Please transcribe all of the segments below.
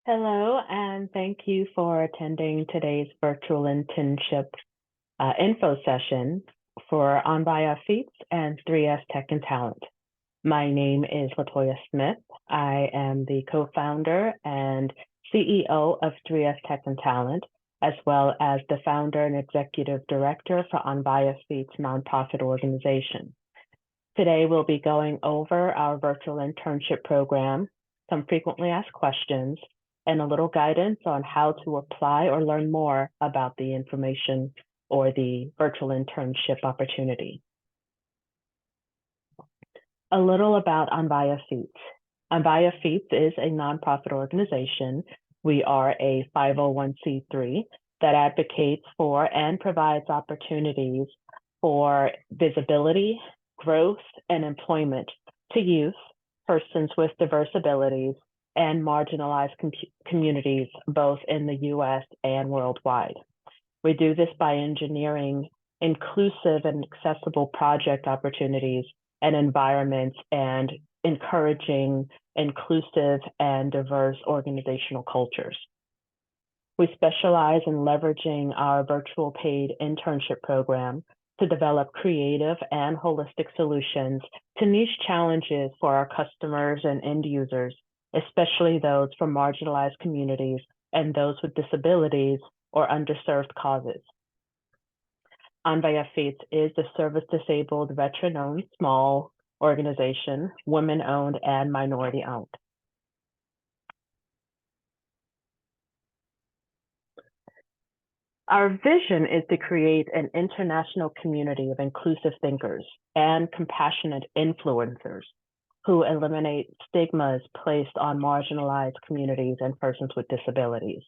Hello, and thank you for attending today's virtual internship info session for Anvaya Feats and 3S Tech and Talent. My name is Latoya Smith. I am the co-founder and CEO of 3S Tech and Talent, as well as the founder and executive director for Anvaya Feats nonprofit organization. Today, we'll be going over our virtual internship program, some frequently asked questions, and a little guidance on how to apply or learn more about the information or the virtual internship opportunity. A little about Anvaya Feats. Anvaya Feats is a nonprofit organization. We are a 501c3 that advocates for and provides opportunities for visibility, growth, and employment to youth, persons with diverse abilities, and marginalized communities, both in the US and worldwide. We do this by engineering inclusive and accessible project opportunities and environments and encouraging inclusive and diverse organizational cultures. We specialize in leveraging our virtual paid internship program to develop creative and holistic solutions to niche challenges for our customers and end users, especially those from marginalized communities and those with disabilities or underserved causes. Anvaya Feats is the service-disabled, veteran-owned small organization, women-owned and minority-owned. Our vision is to create an international community of inclusive thinkers and compassionate influencers who eliminate stigmas placed on marginalized communities and persons with disabilities.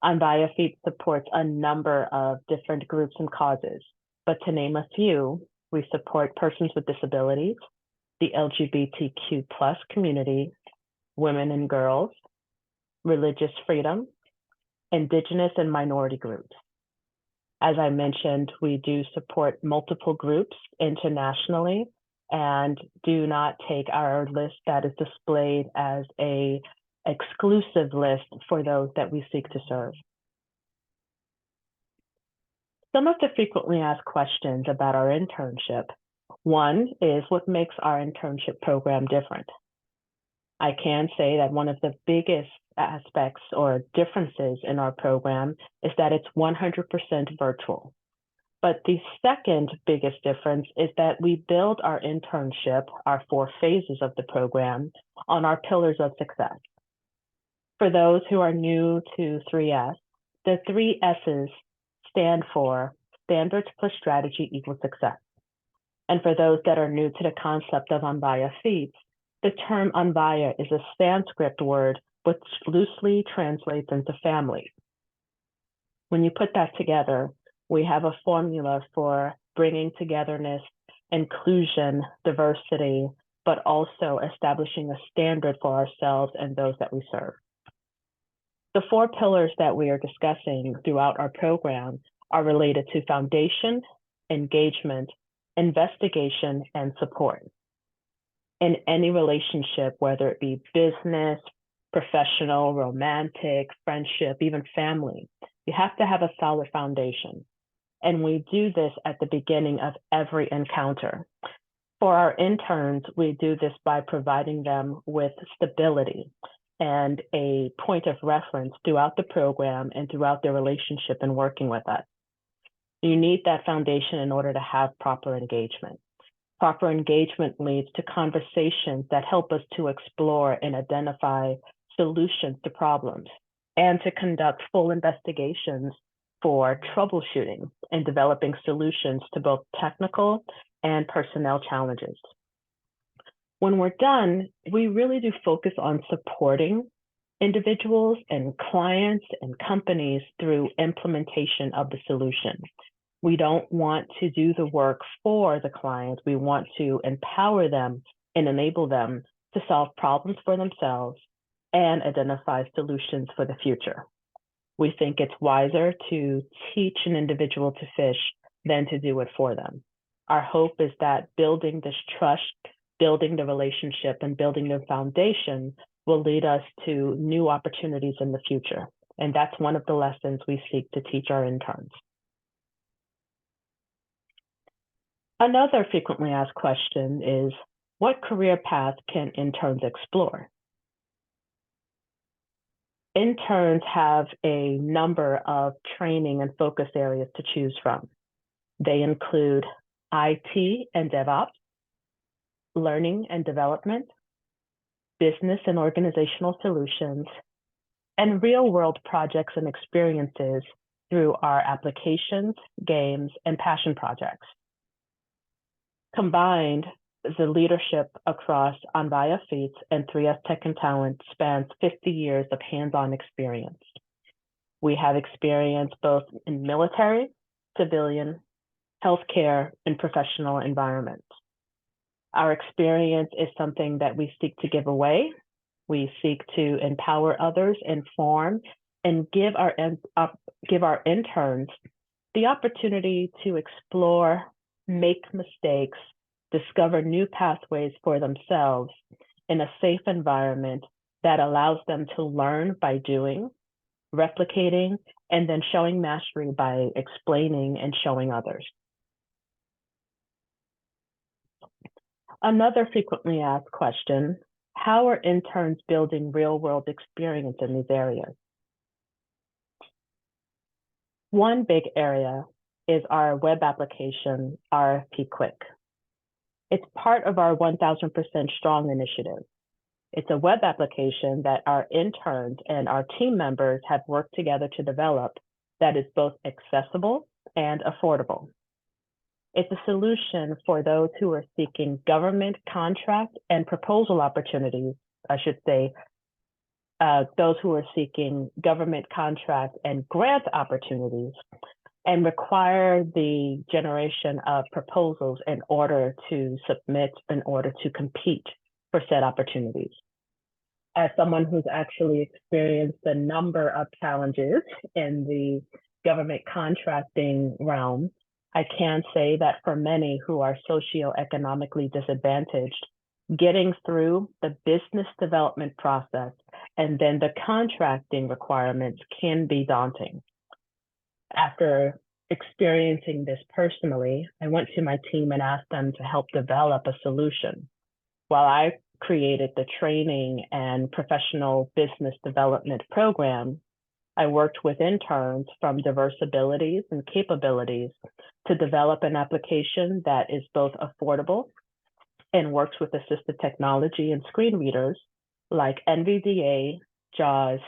Anvaya Feats supports a number of different groups and causes, but to name a few, we support persons with disabilities, the LGBTQ+ community, women and girls, religious freedom, Indigenous and minority groups. As I mentioned, we do support multiple groups internationally and do not take our list that is displayed as an exclusive list for those that we seek to serve. Some of the frequently asked questions about our internship. One is, what makes our internship program different? I can say that one of the biggest aspects or differences in our program is that it's 100% virtual. But the second biggest difference is that we build our internship, our 4 phases of the program, on our pillars of success. For those who are new to 3S, the 3 S's stand for standards plus strategy equals success. And for those that are new to the concept of Anvaya Feats, the term Anvaya is a Sanskrit word which loosely translates into family. When you put that together, we have a formula for bringing togetherness, inclusion, diversity, but also establishing a standard for ourselves and those that we serve. The 4 pillars that we are discussing throughout our program are related to foundation, engagement, investigation, and support. In any relationship, whether it be business, professional, romantic, friendship, even family, you have to have a solid foundation. And we do this at the beginning of every encounter. For our interns, we do this by providing them with stability and a point of reference throughout the program and throughout their relationship and working with us. You need that foundation in order to have proper engagement. Proper engagement leads to conversations that help us to explore and identify solutions to problems and to conduct full investigations for troubleshooting and developing solutions to both technical and personnel challenges. When we're done, we really do focus on supporting individuals and clients and companies through implementation of the solution. We don't want to do the work for the client. We want to empower them and enable them to solve problems for themselves and identify solutions for the future. We think it's wiser to teach an individual to fish than to do it for them. Our hope is that building this trust, building the relationship, and building the foundation will lead us to new opportunities in the future. And that's one of the lessons we seek to teach our interns. Another frequently asked question is, what career path can interns explore? Interns have a number of training and focus areas to choose from. They include IT and DevOps, learning and development, business and organizational solutions, and real-world projects and experiences through our applications, games, and passion projects. Combined, the leadership across Anvaya Feats and 3S Tech and Talent spans 50 years of hands-on experience. We have experience both in military, civilian, healthcare, and professional environments. Our experience is something that we seek to give away. We seek to empower others, inform, and give our interns the opportunity to explore, make mistakes, discover new pathways for themselves in a safe environment that allows them to learn by doing, replicating, and then showing mastery by explaining and showing others. Another frequently asked question, how are interns building real-world experience in these areas? One big area is our web application, RFP Quick. It's part of our 1000% Strong initiative. It's a web application that our interns and our team members have worked together to develop that is both accessible and affordable. It's a solution for those who are seeking government contract and proposal opportunities, I should say, those who are seeking government contract and grant opportunities and require the generation of proposals in order to submit, in order to compete for said opportunities. As someone who's actually experienced a number of challenges in the government contracting realm, I can say that for many who are socioeconomically disadvantaged, getting through the business development process and then the contracting requirements can be daunting. After experiencing this personally, I went to my team and asked them to help develop a solution. While I created the training and professional business development program, I worked with interns from diverse abilities and capabilities to develop an application that is both affordable and works with assistive technology and screen readers like NVDA, JAWS,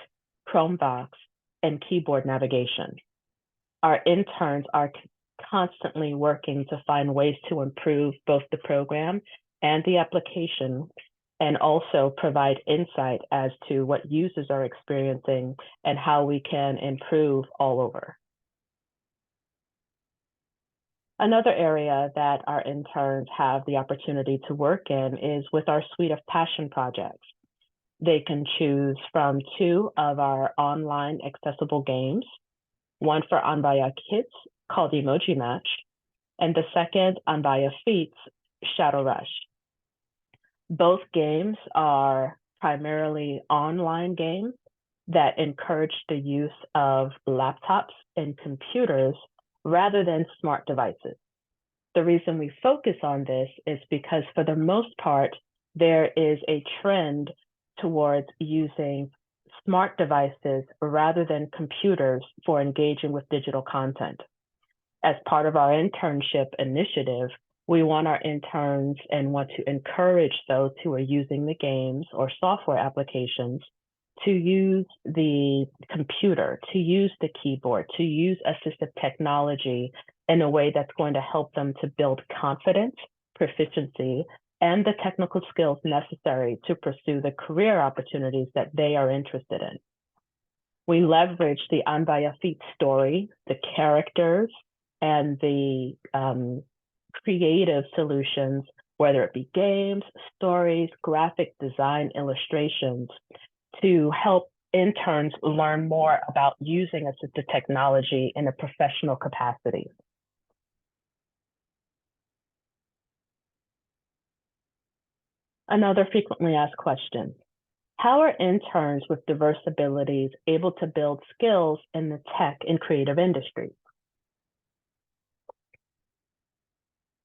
Chromebox, and keyboard navigation. Our interns are constantly working to find ways to improve both the program and the application, and also provide insight as to what users are experiencing and how we can improve all over. Another area that our interns have the opportunity to work in is with our suite of passion projects. They can choose from 2 of our online accessible games, one for Anvaya Kids called Emoji Match, and the second, Anvaya Feats, Shadow Rush. Both games are primarily online games that encourage the use of laptops and computers rather than smart devices. The reason we focus on this is because for the most part, there is a trend towards using smart devices rather than computers for engaging with digital content. As part of our internship initiative, we want our interns and want to encourage those who are using the games or software applications to use the computer, to use the keyboard, to use assistive technology in a way that's going to help them to build confidence, proficiency, and the technical skills necessary to pursue the career opportunities that they are interested in. We leverage the Anvaya Feats story, the characters, and the creative solutions, whether it be games, stories, graphic design, illustrations, to help interns learn more about using assistive technology in a professional capacity. Another frequently asked question, How are interns with diverse abilities able to build skills in the tech and creative industries?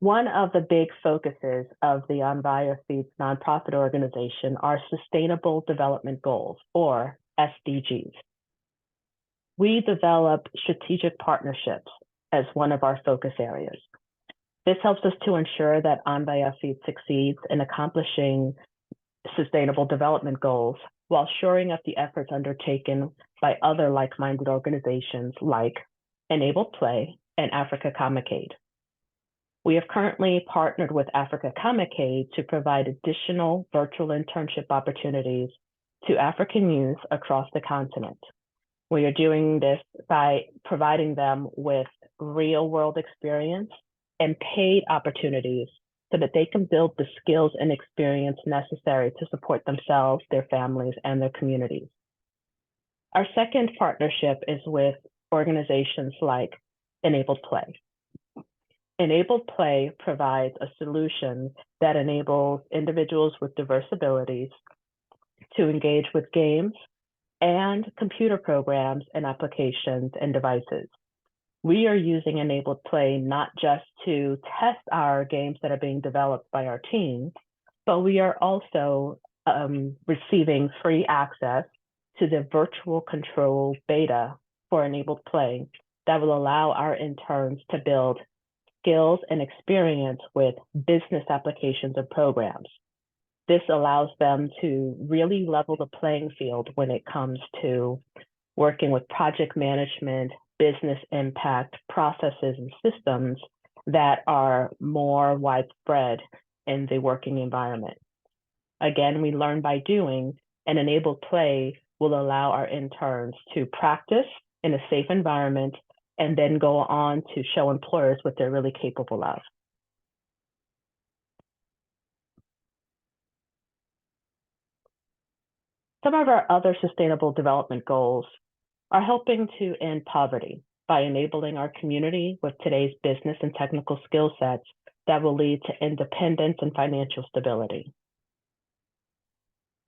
One of the big focuses of the Anvaya Feats nonprofit organization are Sustainable Development Goals, or SDGs. We develop strategic partnerships as one of our focus areas. This helps us to ensure that Anvaya Feats succeeds in accomplishing sustainable development goals while shoring up the efforts undertaken by other like-minded organizations like Enabled Play and Africa Comic Aid. We have currently partnered with Africa Comic Aid to provide additional virtual internship opportunities to African youth across the continent. We are doing this by providing them with real world experience and paid opportunities so that they can build the skills and experience necessary to support themselves, their families, and their communities. Our second partnership is with organizations like Enabled Play. Enabled Play provides a solution that enables individuals with diverse abilities to engage with games and computer programs and applications and devices. We are using Enabled Play not just to test our games that are being developed by our team, but we are also receiving free access to the virtual control beta for Enabled Play that will allow our interns to build skills and experience with business applications and programs. This allows them to really level the playing field when it comes to working with project management, business impact, processes, and systems that are more widespread in the working environment. Again, we learn by doing, and Enabled Play will allow our interns to practice in a safe environment and then go on to show employers what they're really capable of. Some of our other sustainable development goals are helping to end poverty by enabling our community with today's business and technical skill sets that will lead to independence and financial stability.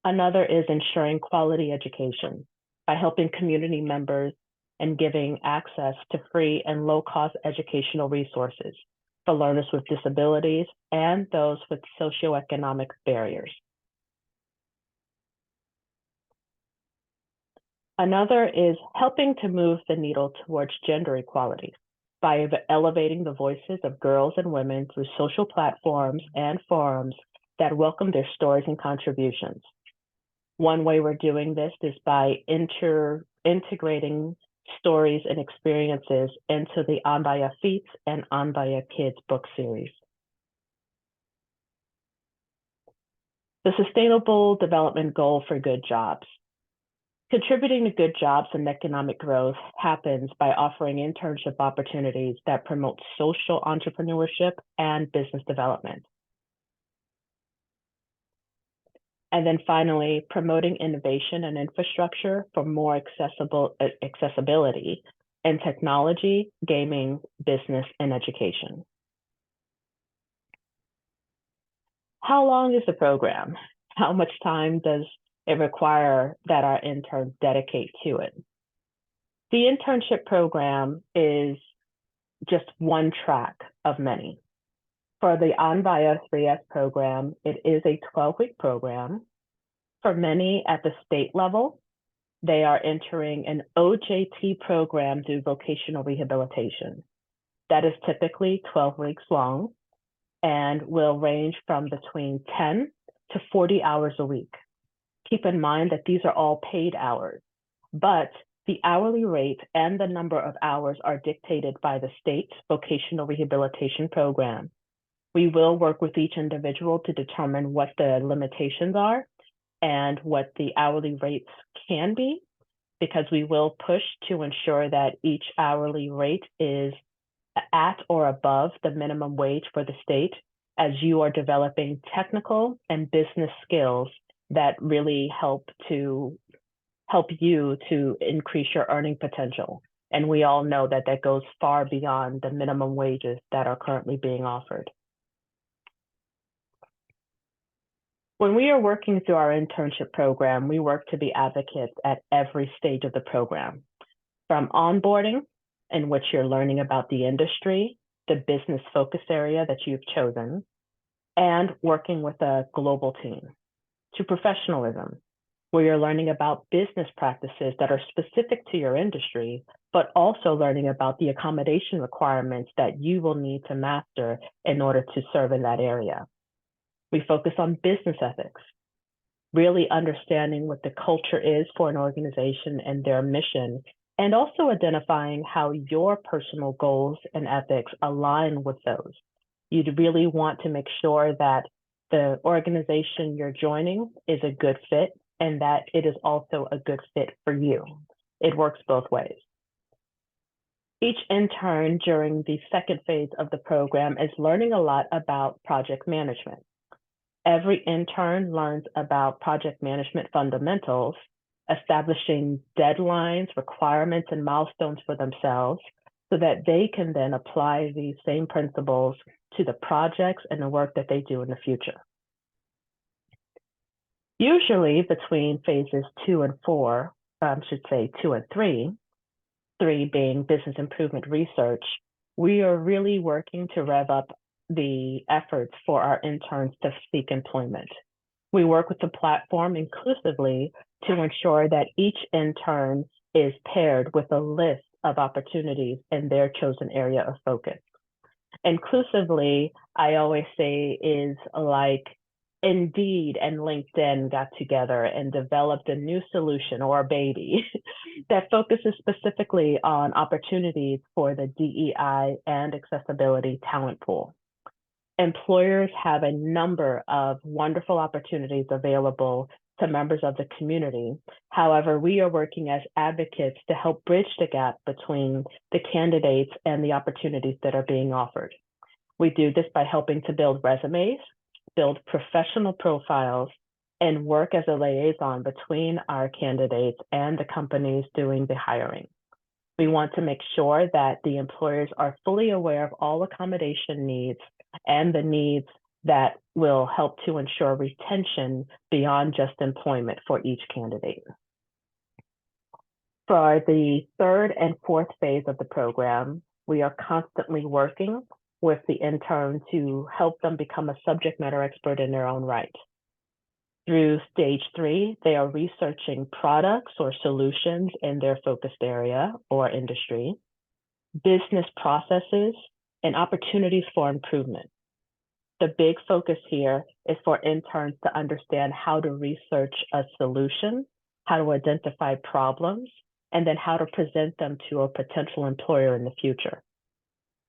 Another is ensuring quality education by helping community members and giving access to free and low-cost educational resources for learners with disabilities and those with socioeconomic barriers. Another is helping to move the needle towards gender equality by elevating the voices of girls and women through social platforms and forums that welcome their stories and contributions. One way we're doing this is by integrating stories and experiences into the Anvaya Feats and Anvaya Kids book series. The Sustainable Development Goal for Good Jobs. Contributing to good jobs and economic growth happens by offering internship opportunities that promote social entrepreneurship and business development. And then finally, promoting innovation and infrastructure for more accessibility in technology, gaming, business, and education. How long is the program? How much time does it require that our interns dedicate to it? The internship program is just one track of many. For the Anvaya 3S program, it is a 12-week program. For many at the state level, they are entering an OJT program through vocational rehabilitation. That is typically 12 weeks long and will range from between 10 to 40 hours a week. Keep in mind that these are all paid hours, but the hourly rate and the number of hours are dictated by the state's vocational rehabilitation program. We will work with each individual to determine what the limitations are and what the hourly rates can be, because we will push to ensure that each hourly rate is at or above the minimum wage for the state as you are developing technical and business skills that really help you to increase your earning potential. And we all know that that goes far beyond the minimum wages that are currently being offered. When we are working through our internship program, we work to be advocates at every stage of the program, from onboarding, in which you're learning about the industry, the business focus area that you've chosen, and working with a global team, to professionalism, where you're learning about business practices that are specific to your industry, but also learning about the accommodation requirements that you will need to master in order to serve in that area. We focus on business ethics, really understanding what the culture is for an organization and their mission, and also identifying how your personal goals and ethics align with those. You'd really want to make sure that the organization you're joining is a good fit and that it is also a good fit for you. It works both ways. Each intern during the second phase of the program is learning a lot about project management. Every intern learns about project management fundamentals, establishing deadlines, requirements, and milestones for themselves so that they can then apply these same principles to the projects and the work that they do in the future. Usually between phases 2 and 4, I should say 2 and 3 being business improvement research, we are really working to rev up the efforts for our interns to seek employment. We work with the platform inclusively to ensure that each intern is paired with a list of opportunities in their chosen area of focus. Inclusively, I always say, is like Indeed and LinkedIn got together and developed a new solution or a baby that focuses specifically on opportunities for the DEI and accessibility talent pool. Employers have a number of wonderful opportunities available to members of the community. However, we are working as advocates to help bridge the gap between the candidates and the opportunities that are being offered. We do this by helping to build resumes, build professional profiles, and work as a liaison between our candidates and the companies doing the hiring. We want to make sure that the employers are fully aware of all accommodation needs and the needs that will help to ensure retention beyond just employment for each candidate. For the third and fourth phase of the program, we are constantly working with the intern to help them become a subject matter expert in their own right. Through stage 3, they are researching products or solutions in their focused area or industry, business processes, and opportunities for improvement. The big focus here is for interns to understand how to research a solution, how to identify problems, and then how to present them to a potential employer in the future.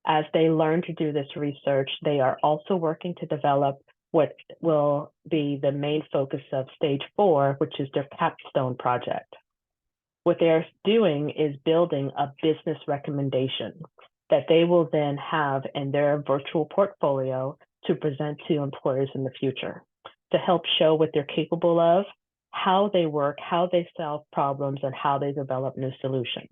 As they learn to do this research, they are also working to develop what will be the main focus of stage 4, which is their capstone project. What they're doing is building a business recommendation that they will then have in their virtual portfolio to present to employers in the future to help show what they're capable of, how they work, how they solve problems, and how they develop new solutions.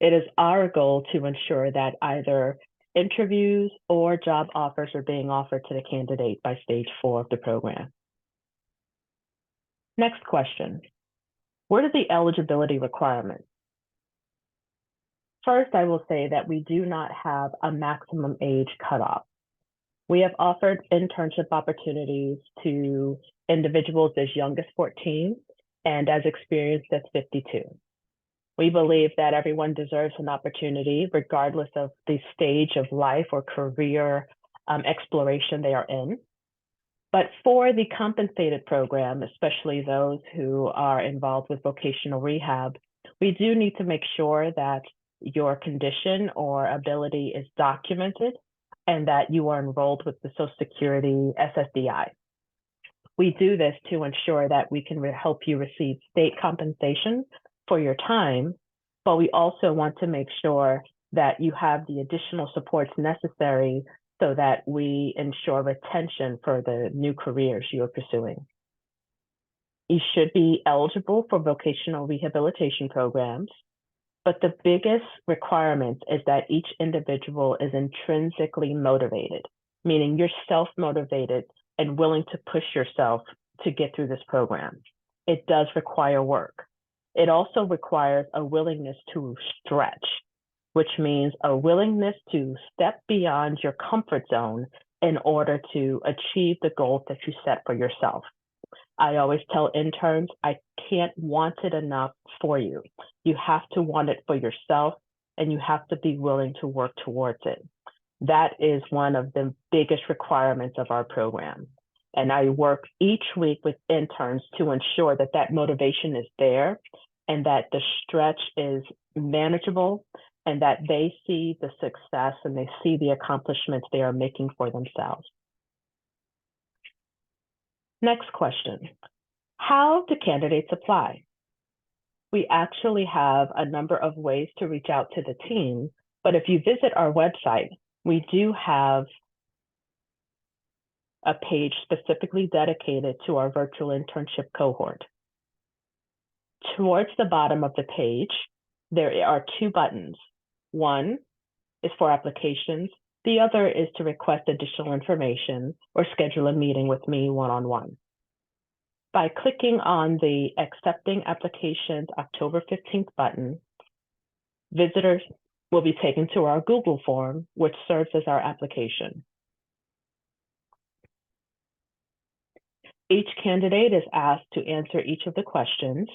It is our goal to ensure that either interviews or job offers are being offered to the candidate by stage 4 of the program. Next question. What are the eligibility requirements? First, I will say that we do not have a maximum age cutoff. We have offered internship opportunities to individuals as young as 14 and as experienced as 52. We believe that everyone deserves an opportunity, regardless of the stage of life or career exploration they are in. But for the compensated program, especially those who are involved with vocational rehab, we do need to make sure that your condition or ability is documented and that you are enrolled with the Social Security SSDI. We do this to ensure that we can help you receive state compensation for your time, but we also want to make sure that you have the additional supports necessary so that we ensure retention for the new careers you are pursuing. You should be eligible for vocational rehabilitation programs, but the biggest requirement is that each individual is intrinsically motivated. meaning you're self-motivated and willing to push yourself to get through this program. It does require work. It also requires a willingness to stretch, which means a willingness to step beyond your comfort zone in order to achieve the goals that you set for yourself. I always tell interns, I can't want it enough for you. You have to want it for yourself, and you have to be willing to work towards it. That is one of the biggest requirements of our program. And I work each week with interns to ensure that that motivation is there and that the stretch is manageable and that they see the success and they see the accomplishments they are making for themselves. Next question. How do candidates apply? We actually have a number of ways to reach out to the team, but if you visit our website, we do have a page specifically dedicated to our virtual internship cohort. Towards the bottom of the page, there are two buttons. One is for applications. The other is to request additional information or schedule a meeting with me one-on-one. By clicking on the Accepting Applications October 15th button, visitors will be taken to our Google form, which serves as our application. Each candidate is asked to answer each of the questions.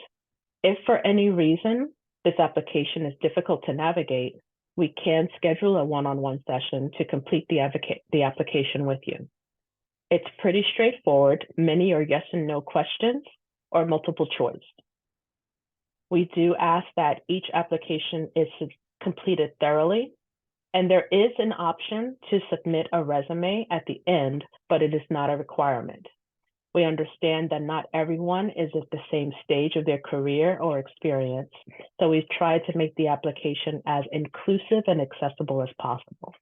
If for any reason this application is difficult to navigate, we can schedule a one-on-one session to complete the application with you. It's pretty straightforward. Many are yes and no questions or multiple choice. We do ask that each application is completed thoroughly, and there is an option to submit a resume at the end, but it is not a requirement. We understand that not everyone is at the same stage of their career or experience, so we've tried to make the application as inclusive and accessible as possible.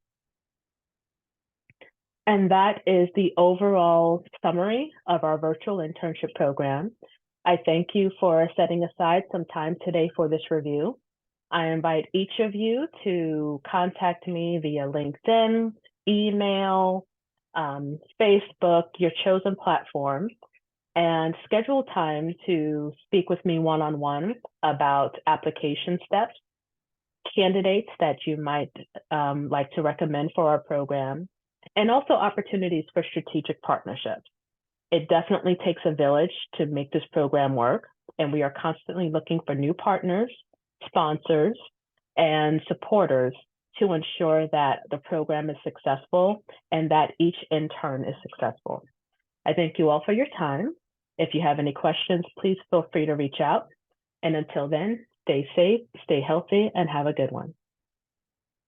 And that is the overall summary of our virtual internship program. I thank you for setting aside some time today for this review. I invite each of you to contact me via LinkedIn, email, Facebook, your chosen platform, and schedule time to speak with me one-on-one about application steps, candidates that you might like to recommend for our program, and also opportunities for strategic partnerships. It definitely takes a village to make this program work, and we are constantly looking for new partners, sponsors, and supporters to ensure that the program is successful and that each intern is successful. I thank you all for your time. If you have any questions, please feel free to reach out. And until then, stay safe, stay healthy, and have a good one.